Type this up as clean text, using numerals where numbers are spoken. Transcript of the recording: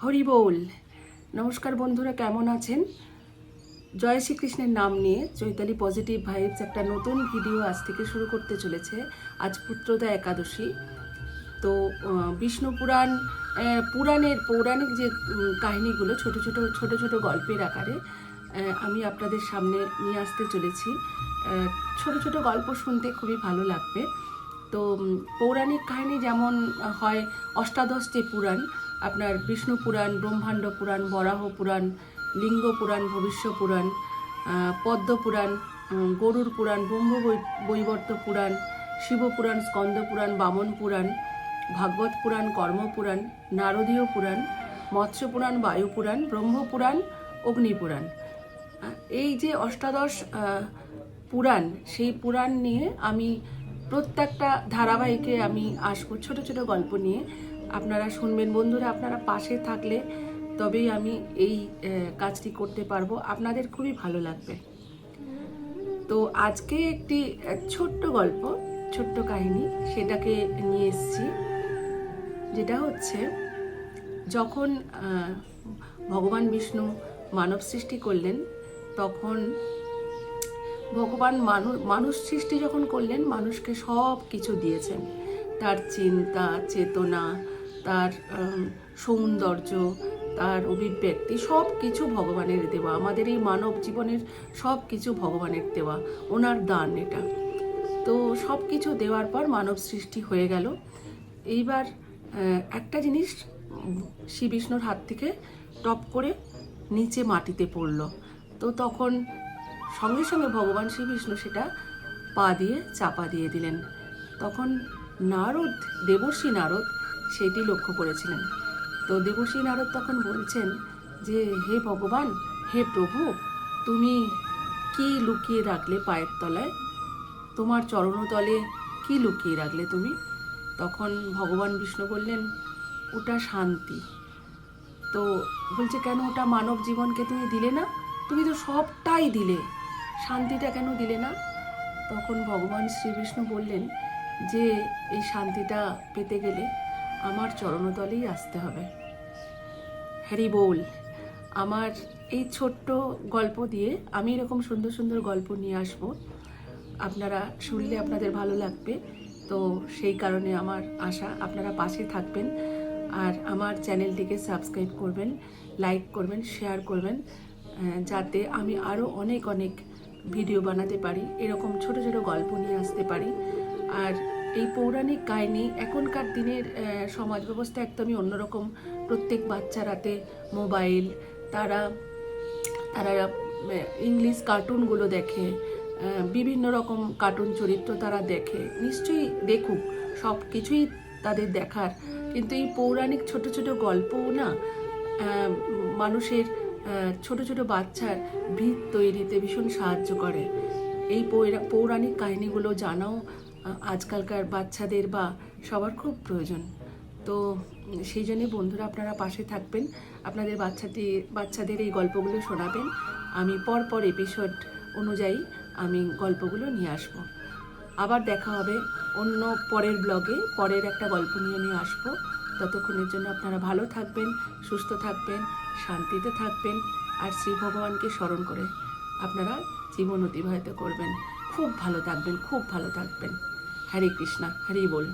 হরি বল। নমস্কার বন্ধুরা, কেমন আছেন? জয় শ্রীকৃষ্ণের নাম নিয়ে চৈতালি পজিটিভ ভাইবস একটা নতুন ভিডিও আজ থেকে শুরু করতে চলেছে। আজ পুত্রদা একাদশী। তো বিষ্ণু পুরাণ পৌরাণিক যে কাহিনীগুলো ছোট ছোট গল্পের আকারে আমি আপনাদের সামনে নিয়ে আসতে চলেছি। ছোট ছোট গল্প শুনতে খুবই ভালো লাগবে। তো পৌরাণিক কাহিনী যেমন হয়, অষ্টাদশ যে পুরাণ, আপনার বিষ্ণু পুরাণ, ব্রহ্মাণ্ড পুরাণ, বরাহ পুরাণ, লিঙ্গ পুরাণ, ভবিষ্য পুরাণ, পদ্ম পুরাণ, গরুর পুরাণ, বৈবর্ত পুরাণ, শিব পুরাণ, স্কন্দ পুরাণ, বামন পুরাণ, ভাগবত পুরাণ, কর্ম পুরাণ, নারদীয় পুরাণ, মৎস্য পুরাণ, বায়ু পুরাণ, ব্রহ্ম পুরাণ, অগ্নি পুরাণ। এই যে অষ্টাদশ পুরাণ, সেই পুরাণ নিয়ে আমি প্রত্যেকটা ধারাবাহিকে আমি আসবো ছোট ছোট গল্প নিয়ে। আপনারা শুনবেন বন্ধুরা, আপনারা পাশে থাকলে তবেই আমি এই কাজটি করতে পারবো, আপনাদের খুবই ভালো লাগবে। তো আজকে একটি ছোট্ট গল্প, ছোট্ট কাহিনী সেটাকে নিয়ে এসেছি, যেটা হচ্ছে যখন ভগবান বিষ্ণু মানব সৃষ্টি করলেন, তখন ভগবান মানুষ সৃষ্টি যখন করলেন, মানুষকে সব কিছু দিয়েছেন। তার চিন্তা চেতনা, তার সৌন্দর্য, তার অভিব্যক্তি, সব কিছু ভগবানের দেওয়া। আমাদের এই মানব জীবনের সব কিছু ভগবানের দেওয়া, ওনার দান এটা। তো সব কিছু দেওয়ার পর মানব সৃষ্টি হয়ে গেল। এইবার একটা জিনিস শ্রী বিষ্ণুর হাত থেকে টপ করে নিচে মাটিতে পড়ল। তো তখন সঙ্গে সঙ্গে ভগবান শ্রী বিষ্ণু সেটা পা দিয়ে চাপা দিয়ে দিলেন। তখন দেবর্ষী নারদ সেটি লক্ষ্য করেছিলেন। তো দেবর্ষী নারদ তখন বলছেন যে, হে ভগবান, হে প্রভু, তুমি কি লুকিয়ে রাখলে পায়ের তলায়? তোমার চরণতলে কি লুকিয়ে রাখলে তুমি? তখন ভগবান বিষ্ণু বললেন, ওটা শান্তি। তো বলছে, কেন ওটা মানব জীবনকে তুমি দিলে না? তুমি তো সবটাই দিলে, শান্তিটা কেন দিলে না? তখন ভগবান শ্রীবিষ্ণু বললেন যে, এই শান্তিটা পেতে গেলে আমার চরণতলেই আসতে হবে। হরি বল। আমার এই ছোট্ট গল্প দিয়ে আমি এরকম সুন্দর সুন্দর গল্প নিয়ে আসব, আপনারা শুনলে আপনাদের ভালো লাগবে। তো সেই কারণে আমার আশা আপনারা পাশে থাকবেন, আর আমার চ্যানেলটিকে সাবস্ক্রাইব করবেন, লাইক করবেন, শেয়ার করবেন, যাতে আমি আরও অনেক ভিডিও বানাতে পারি, এরকম ছোট ছোট গল্প নিয়ে আসতে পারি। আর এই পৌরাণিক কাহিনী, এখনকার দিনের সমাজ ব্যবস্থা একদমই অন্যরকম। প্রত্যেক বাচ্চার হাতে মোবাইল, তারা ইংলিশ কার্টুনগুলো দেখে, বিভিন্ন রকম কার্টুন চরিত্র তারা দেখে। নিশ্চয়ই দেখুক, সব কিছুই তাদের দেখার, কিন্তু এই পৌরাণিক ছোট ছোট গল্পও না মানুষের, ছোট ছোট বাচ্চার ভিত তৈরিতে ভীষণ সাহায্য করে। এই পৌরাণিক কাহিনীগুলো জানাও আজকালকার বাচ্চাদের বা সবার খুব প্রয়োজন। তো সেই জন্যে বন্ধুরা, আপনারা পাশে থাকবেন, আপনাদের বাচ্চাদের এই গল্পগুলো শোনাবেন। আমি পর এপিসোড অনুযায়ী আমি গল্পগুলো নিয়ে আসব। আবার দেখা হবে অন্য পরের ব্লগে, পরের একটা গল্প নিয়ে আসবো। ততক্ষণের জন্য আপনারা ভালো থাকবেন, সুস্থ থাকবেন, শান্তিতে থাকবেন, আর শ্রী ভগবানকে স্মরণ করে আপনারা জীবন অতিবাহিত করবেন। খুব ভালো থাকবেন, খুব ভালো থাকবেন। হরে কৃষ্ণা, হরি বল।